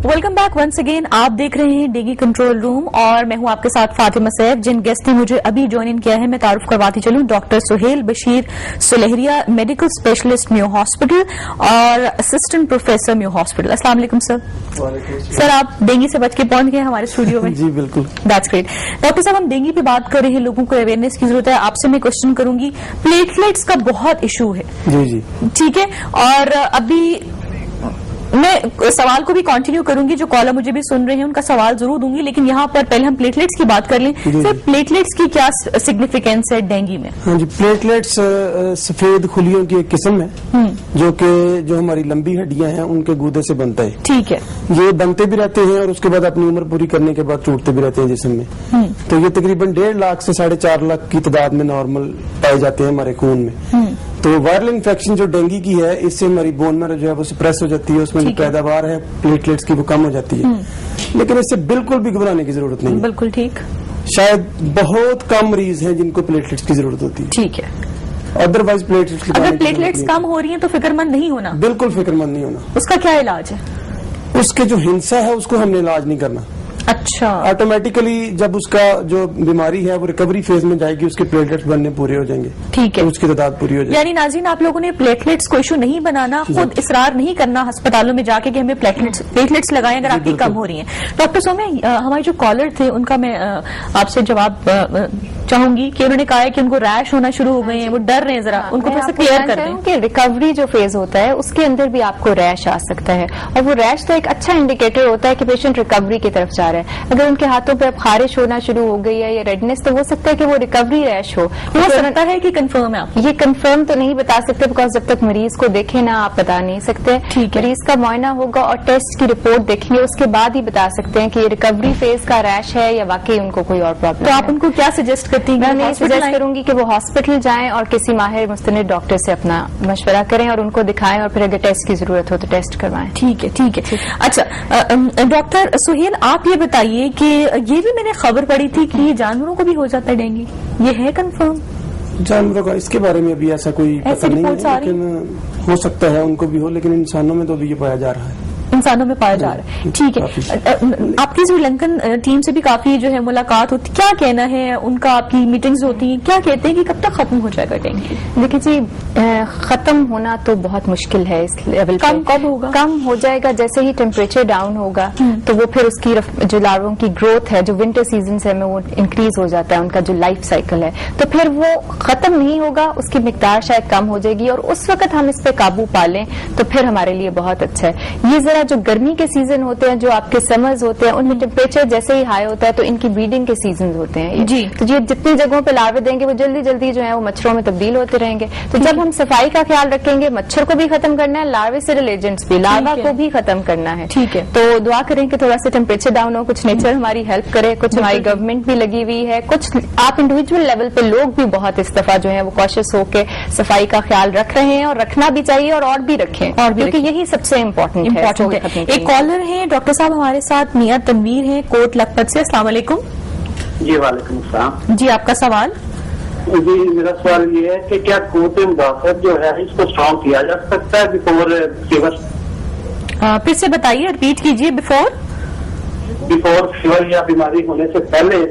Welcome back once again. आप देख रहे हैं डेंगू कंट्रोल रूम और मैं हूं आपके साथ फातिमा सैफ। जिन गेस्ट ने मुझे अभी ज्वाइन इन किया है मैं तारुफ करवाती चलूं, doctor Suhail Bashir Sulehria, medical specialist म्यू हॉस्पिटल और असिस्टेंट प्रोफेसर म्यू हॉस्पिटल। अस्सलाम वालेकुम सर। सर आप डेंगू से बच के पहुंच गए हमारे स्टूडियो में। जी बिल्कुल, दैट्स ग्रेट। डॉक्टर साहब हम डेंगू पे बात कर रहे हैं, लोगों को अवेयरनेस की जरूरत है। आपसे मैं क्वेश्चन करूंगी, प्लेटलेट्स का बहुत इशू है। जी जी ठीक है, और अभी मैं सवाल को भी कंटिन्यू करूंगी, जो कॉलर मुझे भी सुन रहे हैं उनका सवाल जरूर दूंगी, लेकिन यहाँ पर पहले हम प्लेटलेट्स की बात कर लें। सर प्लेटलेट्स की क्या सिग्निफिकेंस है डेंगू में? हाँ जी, प्लेटलेट्स सफेद खुलियों की एक किस्म है जो हमारी लंबी हड्डियां हैं उनके गूदे से बनता है। ठीक है, ये बनते भी रहते हैं और उसके बाद अपनी उम्र पूरी करने के बाद टूटते भी रहते हैं जिस्म में। तो ये तकरीबन 1.5 लाख से 4.5 लाख की तादाद में नॉर्मल पाए जाते हैं हमारे खून में। तो वायरल इन्फेक्शन जो डेंगू की है, इससे हमारी बोन मैरो जो है वो सप्रेस हो जाती है, उसमें जो पैदावार है प्लेटलेट्स की वो कम हो जाती है। लेकिन इससे बिल्कुल भी घबराने की जरूरत नहीं है। बिल्कुल ठीक। शायद बहुत कम मरीज हैं जिनको प्लेटलेट्स की जरूरत होती है। ठीक है, अदरवाइज प्लेटलेट्स अगर प्लेटलेट्स कम हो रही हैं तो फिक्रमंद नहीं होना? बिल्कुल फिक्रमंद नहीं होना। उसका क्या इलाज है? उसके जो हिंसा है उसको हमने इलाज नहीं करना। अच्छा, ऑटोमेटिकली जब उसका जो बीमारी है वो रिकवरी फेज में जाएगी, उसके प्लेटलेट्स बनने पूरे हो जाएंगे। ठीक है, तो उसकी तादाद पूरी हो जाएगी। यानी नाज़रीन आप लोगों ने प्लेटलेट्स को इशू नहीं बनाना, खुद इसरार नहीं करना अस्पतालों में जाके कि हमें प्लेटलेट्स लगाएं अगर आपकी कम हो रही हैं। डॉक्टर सोम्या, हमारे जो कॉलर थे उनका मैं आपसे जवाब चाहूंगी कि उन्होंने कहा है कि उनको रैश होना शुरू हो गए हैं, वो डर रहे हैं, जरा उनको थोड़ा सा क्लियर कर दें कि रिकवरी जो फेज होता है उसके अंदर भी आपको रैश आ सकता है, और वो रैश तो एक अच्छा इंडिकेटर होता है कि पेशेंट रिकवरी की तरफ जा रहा है। अगर उनके हाथों पे अब खारिश होना शुरू हो गई है या रेडनेस, तो हो सकता है कि वो रिकवरी रैश हो सकता है कि कंफर्म है? आप ये कंफर्म तो नहीं बता सकते, बिकॉज जब तक मरीज को देखे ना आप बता नहीं सकते। मरीज का मुआयना होगा और टेस्ट की रिपोर्ट देखेंगे, उसके बाद ही बता सकते हैं कि ये रिकवरी फेज का रैश है या वाकई उनको कोई और प्रॉब्लम। तो आप उनको क्या सजेस्ट करती हैं? मैं सजेस्ट करूंगी कि वो हॉस्पिटल जाएं और किसी माहिर मुस्तनिद डॉक्टर से अपना मशवरा करें और उनको दिखाएं, और फिर अगर टेस्ट की जरूरत हो तो टेस्ट करवाएं। ठीक है, ठीक है। अच्छा डॉक्टर सुहेल, आप ये बताइए कि ये भी मैंने खबर पढ़ी थी कि ये जानवरों को भी हो जाता है डेंगू, ये है कंफर्म? जानवरों का इसके बारे में अभी ऐसा कोई पता नहीं है, लेकिन हो सकता है उनको भी हो, लेकिन इंसानों में तो अभी ये पाया जा रहा है। इंसानों में पाया जा रहा है। ठीक है, आपकी श्रीलंकन टीम से भी काफी जो है मुलाकात होती, क्या कहना है उनका? आपकी मीटिंग्स होती हैं, क्या कहते हैं कि कब तक खत्म हो जाएगा डेंगू? देखिए जी, खत्म होना तो बहुत मुश्किल है इस लेवल पे। कब होगा? कम हो जाएगा जैसे ही टेम्परेचर डाउन होगा, तो वो फिर उसकी जो लार्वों की ग्रोथ है, जो विंटर सीजन है में वो इंक्रीज हो जाता है, उनका जो लाइफ साइकिल है, तो फिर वो खत्म नहीं होगा, उसकी मिकदार शायद कम हो जाएगी, और उस वक्त हम इस पे काबू पा लें तो फिर हमारे लिए बहुत अच्छा है। ये जरा जो गर्मी के सीजन होते हैं, जो आपके समर्स होते हैं, उनमें टेम्परेचर जैसे ही हाई होता है तो इनकी ब्रीडिंग के सीजन होते हैं जी। तो ये जितनी जगहों पे लार्वे देंगे वो जल्दी जल्दी जो है वो मच्छरों में तब्दील होते रहेंगे। तो जब हम सफाई का ख्याल रखेंगे, मच्छर को भी खत्म करना है, लार्वे से एजेंट्स भी, लार्वा को भी खत्म करना है। ठीक है, तो दुआ करें कि थोड़ा सा टेम्परेचर डाउन हो, कुछ नेचर हमारी हेल्प करे, कुछ हमारी गवर्नमेंट भी लगी हुई है, कुछ आप इंडिविजुअल लेवल पे लोग भी बहुत इस दफा जो है वो कॉशियस होकर सफाई का ख्याल रख रहे हैं, और रखना भी चाहिए और भी रखें, क्योंकि यही सबसे इम्पोर्टेंट है। एक कॉलर है डॉक्टर साहब हमारे साथ, मियां तनवीर हैं कोट लखपत से। अस्सलाम वालेकुम। जी वालेकुम सलाम। जी आपका सवाल? जी मेरा सवाल ये है कि क्या कोट मुदाफत जो है इसको स्ट्रॉन्ग किया जा सकता है बिफोर फीवर? फिर से बताइए, रिपीट कीजिए। बिफोर फीवर या बीमारी होने से पहले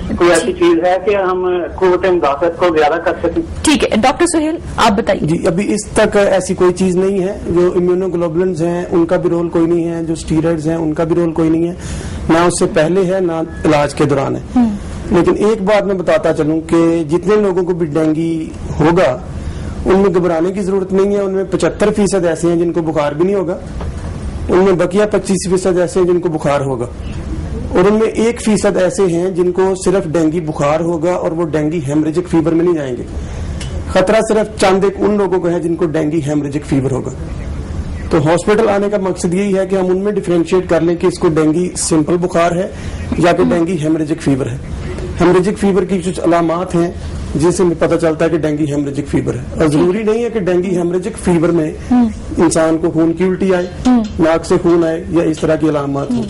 कोई ऐसी चीज है कि हम कुव्वत मुदाफत को ज्यादा कर सकें? ठीक है, डॉक्टर सुहेल आप बताइए। जी अभी इस तक ऐसी कोई चीज नहीं है। जो इम्यूनोग्लोबुलिन्स हैं उनका भी रोल कोई नहीं है, जो स्टीरॉइड्स हैं उनका भी रोल कोई नहीं है, ना उससे पहले है ना इलाज के दौरान है। लेकिन एक बात मैं बताता चलूं कि जितने लोगों को भी डेंगू होगा उनमें घबराने की जरूरत नहीं है। उनमें 75% ऐसे हैं जिनको बुखार भी नहीं होगा, उनमें बकिया 25% ऐसे हैं जिनको बुखार होगा, और उनमें 1% ऐसे हैं जिनको सिर्फ डेंगू बुखार होगा और वो डेंगू हेमरेजिक फीवर में नहीं जाएंगे। खतरा सिर्फ चंद एक उन लोगों को है जिनको डेंगू हेमरेजिक फीवर होगा। तो हॉस्पिटल आने का मकसद यही है कि हम उनमें डिफरेंशिएट कर लें कि इसको डेंगू सिंपल बुखार है या कि डेंगू हेमरेजिक फीवर है। हेमरेजिक फीवर की कुछ अलामात हैं जिससे पता चलता है कि डेंगू हेमरेजिक फीवर है। और जरूरी नहीं है कि डेंगू हेमरेजिक फीवर में इंसान को खून की उल्टी आए, नाक से खून आए या इस तरह की अलामत हो।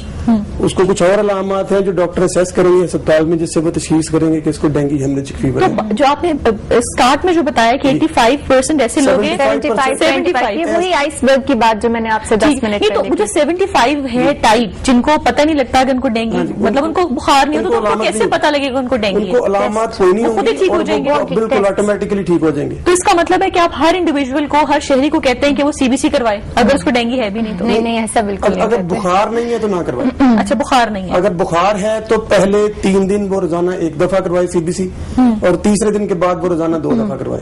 उसको कुछ और अलामत हैं जो डॉक्टर असेस करेंगे अस्पताल में, जिससे वो तशखीस करेंगे कि इसको डेंगू हेमरेजिक फीवर है। तो जो आपने स्टार्ट में जो बताया कि 85% ऐसे लोग हैं, 75 ये वही आइसबर्ग की बात जो मैंने आपसे 10 मिनट ये तो मुझे 75 है टाइप, जिनको पता नहीं लगता कि उनको डेंगू, मतलब उनको बुखार नहीं होता, तो उनको कैसे पता लगेगा उनको डेंगू है? उनको अलामत कोई नहीं खुद ही ठीक हो जाएंगे, होंगी, बिल्कुल ऑटोमेटिकली ठीक हो जाएंगे। तो इसका मतलब है कि आप हर इंडिविजुअल को, हर शहरी को कहते हैं कि वो सीबीसी करवाए अगर उसको डेंगू है भी नहीं तो? नहीं, ऐसा बिल्कुल नहीं अगर कहते। बुखार नहीं है तो ना करवाए। अच्छा, बुखार नहीं है। अगर बुखार है तो पहले 3 दिन वो रोजाना 1 दफा करवाए सीबीसी, और तीसरे दिन के बाद वो रोजाना 2 दफा करवाए।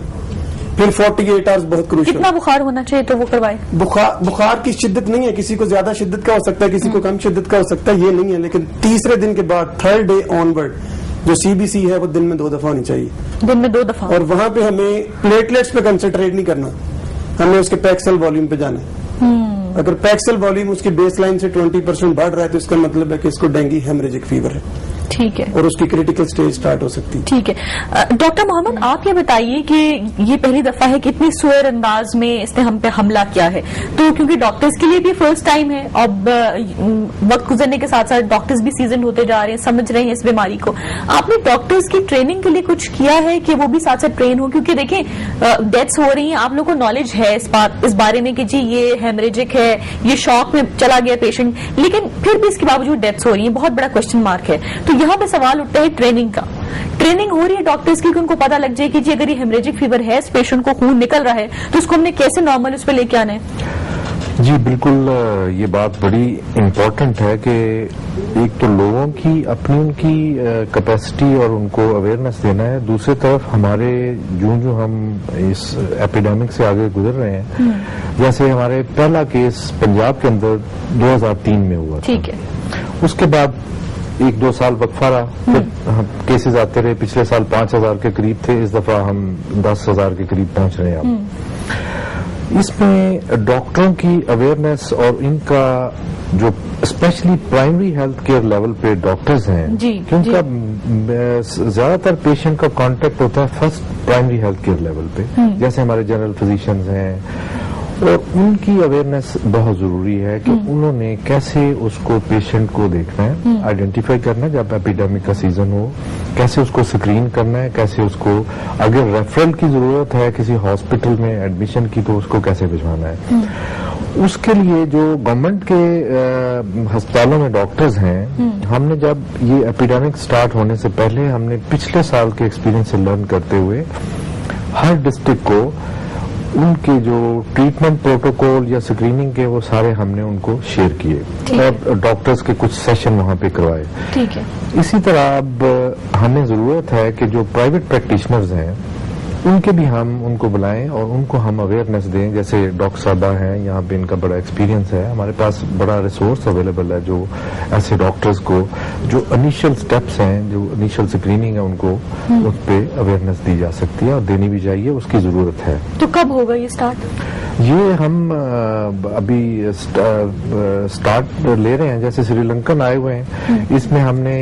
फिर 48 आवर्स बहुत क्रूशियल। कितना बुखार होना चाहिए तो वो करवाए? बुखार की शिद्दत नहीं है, किसी को ज्यादा शिद्दत का हो सकता है, किसी को कम शिद्दत का हो सकता है, ये नहीं है। लेकिन तीसरे दिन के बाद, 3rd डे ऑनवर्ड, जो सीबीसी है वो दिन में 2 दफा होनी चाहिए। दिन में 2 दफा। और वहां पे हमें प्लेटलेट्स पे कंसंट्रेट नहीं करना, हमें उसके पैक्सल वॉल्यूम पे जाना है। अगर पैक्सल वॉल्यूम उसकी बेसलाइन से 20% बढ़ रहा है तो इसका मतलब है कि इसको डेंगू हेमरेजिक फीवर है। ठीक है। और उसकी क्रिटिकल स्टेज स्टार्ट हो सकती है। ठीक है। डॉक्टर मोहम्मद, आप ये बताइए कि ये पहली दफा है कि इतनी सुअर अंदाज में इसने हम पे हमला किया है, तो क्योंकि डॉक्टर्स के लिए भी फर्स्ट टाइम है, अब वक्त गुजरने के साथ साथ डॉक्टर्स भी सीजन होते जा रहे हैं, समझ रहे हैं इस बीमारी को। आपने डॉक्टर्स की ट्रेनिंग के लिए कुछ किया है कि वो भी साथ साथ ट्रेन हो? क्योंकि देखिए डेथ्स हो रही हैं, आप लोगों को नॉलेज है इस बारे में कि जी ये हेमरेजिक है, ये शॉक में चला गया पेशेंट, लेकिन फिर भी इसके बावजूद डेथ्स हो रही है, बहुत बड़ा क्वेश्चन मार्क है। तो यहाँ पे सवाल उठता है ट्रेनिंग का। ट्रेनिंग हो रही है डॉक्टर्स की कि उनको पता लग जाए कि जी अगर ये हेमरेजिक फीवर है, इस पेशेंट को खून निकल रहा है, तो उसको हमने कैसे नॉर्मल उस पर लेके आना है? जी बिल्कुल, ये बात बड़ी इम्पोर्टेंट है कि एक तो लोगों की अपनी उनकी कैपेसिटी और उनको अवेयरनेस देना है, दूसरी तरफ हमारे जो हम इस एपिडेमिक से आगे गुजर रहे हैं, जैसे हमारे पहला केस पंजाब के अंदर 2003 में हुआ था। ठीक है। उसके बाद 1-2 साल वक्फा रहा, फिर हम केसेस आते रहे। पिछले साल 5000 के करीब थे, इस दफा हम 10,000 के करीब पहुंच रहे हैं अब। इसमें डॉक्टरों की अवेयरनेस और इनका जो specially primary health care level पे डॉक्टर्स हैं, क्योंकि ज्यादातर पेशेंट का कांटेक्ट होता है first primary health care level पे, जैसे हमारे जनरल फिजिशियंस हैं, और उनकी अवेयरनेस बहुत जरूरी है कि उन्होंने कैसे उसको पेशेंट को देखना है, आइडेंटिफाई करना है जब एपिडेमिक का सीजन हो, कैसे उसको स्क्रीन करना है, कैसे उसको अगर रेफरल की जरूरत है किसी हॉस्पिटल में एडमिशन की तो उसको कैसे भिजवाना है। उसके लिए जो गवर्नमेंट के अस्पतालों में डॉक्टर्स हैं, हमने जब ये एपिडेमिक स्टार्ट होने से पहले हमने पिछले साल के एक्सपीरियंस से लर्न करते हुए हर डिस्ट्रिक्ट को उनके जो ट्रीटमेंट प्रोटोकॉल या स्क्रीनिंग के वो सारे हमने उनको शेयर किए और डॉक्टर्स के कुछ सेशन वहां पे करवाए। ठीक है। इसी तरह अब हमें जरूरत है कि जो प्राइवेट प्रैक्टिशनर्स हैं उनके भी हम उनको बुलाएं और उनको हम अवेयरनेस दें। जैसे डॉक्टर साहबा हैं, यहाँ पे इनका बड़ा एक्सपीरियंस है, हमारे पास बड़ा रिसोर्स अवेलेबल है जो ऐसे डॉक्टर्स को जो इनिशियल स्टेप्स हैं, जो इनिशियल स्क्रीनिंग है, उनको उस पर अवेयरनेस दी जा सकती है और देनी भी चाहिए, उसकी जरूरत है। तो कब होगा ये स्टार्ट? ये हम अभी स्टार्ट ले रहे हैं, जैसे श्रीलंकन आए हुए हैं, इसमें हमने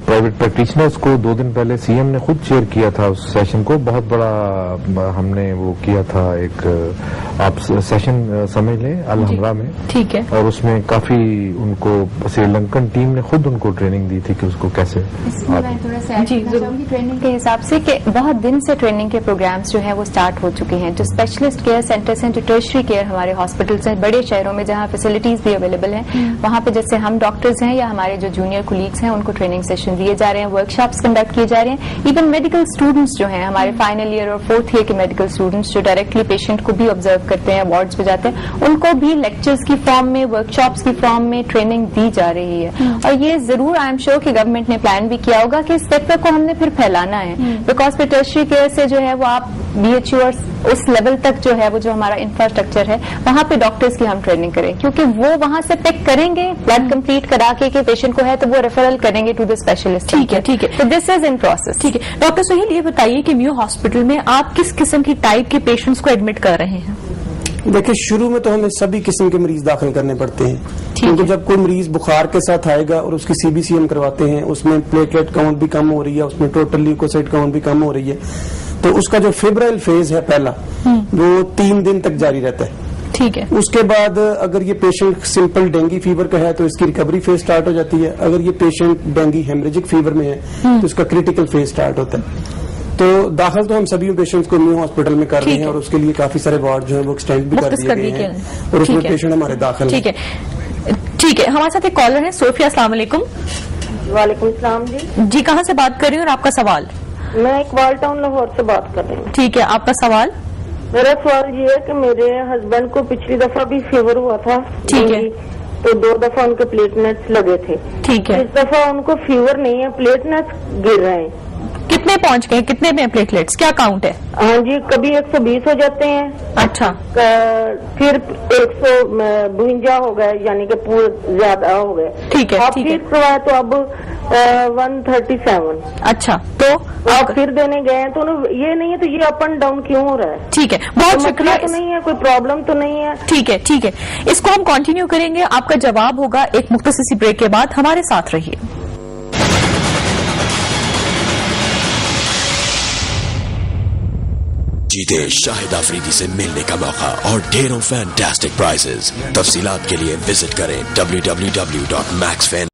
प्राइवेट प्रैक्टिशनर्स को 2 दिन पहले सीएम ने खुद चेयर किया था उस सेशन को, बहुत बड़ा हमने वो किया था, एक आप सेशन समझ लें अलहमरा में। ठीक है। और उसमें काफी उनको श्रीलंकन टीम ने खुद उनको ट्रेनिंग दी थी कि उसको कैसे। मैं थोड़ा सा ऐड करना चाहूंगी ट्रेनिंग के हिसाब से कि बहुत दिन से ट्रेनिंग के प्रोग्राम्स जो हैं वो स्टार्ट हो चुके हैं। जो स्पेशलिस्ट केयर सेंटर्स हैं, जो टर्शरी केयर हमारे हॉस्पिटल्स हैं बड़े शहरों में जहां फैसिलिटीज भी अवेलेबल हैं, वहां पे जैसे हम डॉक्टर्स हैं या हमारे जो जूनियर कोलीग्स हैं उनको ट्रेनिंग सेशन दिए जा रहे हैं, वर्कशॉप्स कंडक्ट किए जा रहे हैं। इवन मेडिकल स्टूडेंट्स जो हैं, हमारे फाइनल ईयर और 4th ईयर के मेडिकल स्टूडेंट्स जो डायरेक्टली पेशेंट को भी ऑब्जर्व करते हैं, वार्ड्स पे जाते हैं, उनको भी लेक्चर्स की फॉर्म में, वर्कशॉप्स की फॉर्म में ट्रेनिंग दी जा रही है। और ये जरूर आई एम श्योर कि गवर्नमेंट ने प्लान भी किया होगा कि इस सेक्टर को हमने फिर फैलाना है, बिकॉज फिर टर्शरी केयर से जो है वो आप बीएचयू और उस लेवल तक जो है वो जो हमारा इंफ्रास्ट्रक्चर है वहां पे डॉक्टर्स की हम ट्रेनिंग करें, क्योंकि वो वहां से पिक करेंगे ब्लड कंप्लीट करा के पेशेंट को है तो वो रेफरल करेंगे टू द स्पेशलिस्ट। ठीक है, ठीक है। तो दिस इज इन प्रोसेस। ठीक है। डॉक्टर सुहेल, ये बताइए कि म्यू हॉस्पिटल में आप किस किस्म की टाइप के पेशेंट्स को एडमिट कर रहे हैं? देखिए, शुरू में तो हमें सभी किस्म के मरीज दाखिल करने पड़ते हैं, क्योंकि जब कोई मरीज बुखार के साथ आएगा और उसकी सीबीसी हम करवाते हैं, उसमें प्लेटलेट काउंट भी कम हो रही है, उसमें टोटल ल्यूकोसाइट काउंट भी कम हो रही है, تو اس کا جو فیبرائل فیز ہے پہلا وہ 3 دن تک جاری رہتا ہے. ٹھیک ہے. اس کے بعد اگر یہ پیشنٹ سمپل ڈینگی فیور کا ہے تو اس کی ریکوری فیز سٹارٹ ہو جاتی ہے. اگر یہ پیشنٹ ڈینگی ہیمریجک فیور میں ہے تو اس کا کریٹیکل فیز سٹارٹ ہوتا ہے. تو داخل تو ہم سبھی پیشنٹس کو نیو ہاسپٹل میں کر رہے ہیں اور اس کے لیے کافی سارے وارڈ جو ہیں وہ ایکسٹینڈ بھی کر دیے گئے ہیں اور اس میں پیشنٹ ہمارے داخل ہیں. ٹھیک ہے. ٹھیک ہے, ہمارے ساتھ ایک کالر ہے صوفیہ. السلام علیکم. وعلیکم السلام جی. جی, کہاں سے بات کر رہی ہوں اور آپ کا سوال؟ میں اقبال ٹاؤن لاہور سے بات کر رہی ہوں. ٹھیک ہے, آپ کا سوال. میرا سوال یہ ہے کہ میرے ہسبینڈ کو پچھلی دفعہ بھی فیور ہوا تھا. ٹھیک ہے. تو 2 دفعہ ان کے پلیٹلیٹس لگے تھے. ٹھیک ہے. اس دفعہ ان کو فیور نہیں ہے, پلیٹلیٹس گر رہے ہیں. کتنے پہنچ گئے, کتنے میں پلیٹلیٹس, کیا کاؤنٹ ہے؟ ہاں جی, کبھی 120 ہو جاتے ہیں. اچھا. پھر 152 ہو گئے, یعنی کہ پورے زیادہ ہو گئے. ٹھیک ہے. آپ ٹھیک ہے. پھر کروایا تو اب 137. اچھا, تو آپ پھر دینے گئے ہیں تو یہ نہیں ہے, تو یہ اپ اینڈ ڈاؤن کیوں ہو رہا ہے؟ ٹھیک ہے, بہت شکریہ. تو نہیں ہے, کوئی پرابلم تو نہیں ہے. ٹھیک ہے. ٹھیک ہے, اس کو ہم کنٹینیو کریں گے. آپ کا جواب ہوگا ایک مختصر سی بریک کے بعد. ہمارے ساتھ رہیے. جیتے شاہد آفریدی سے ملنے کا موقع اور ڈھیروں فینٹاسٹک پرائزز. تفصیلات کے لیے وزٹ کریں www.maxfan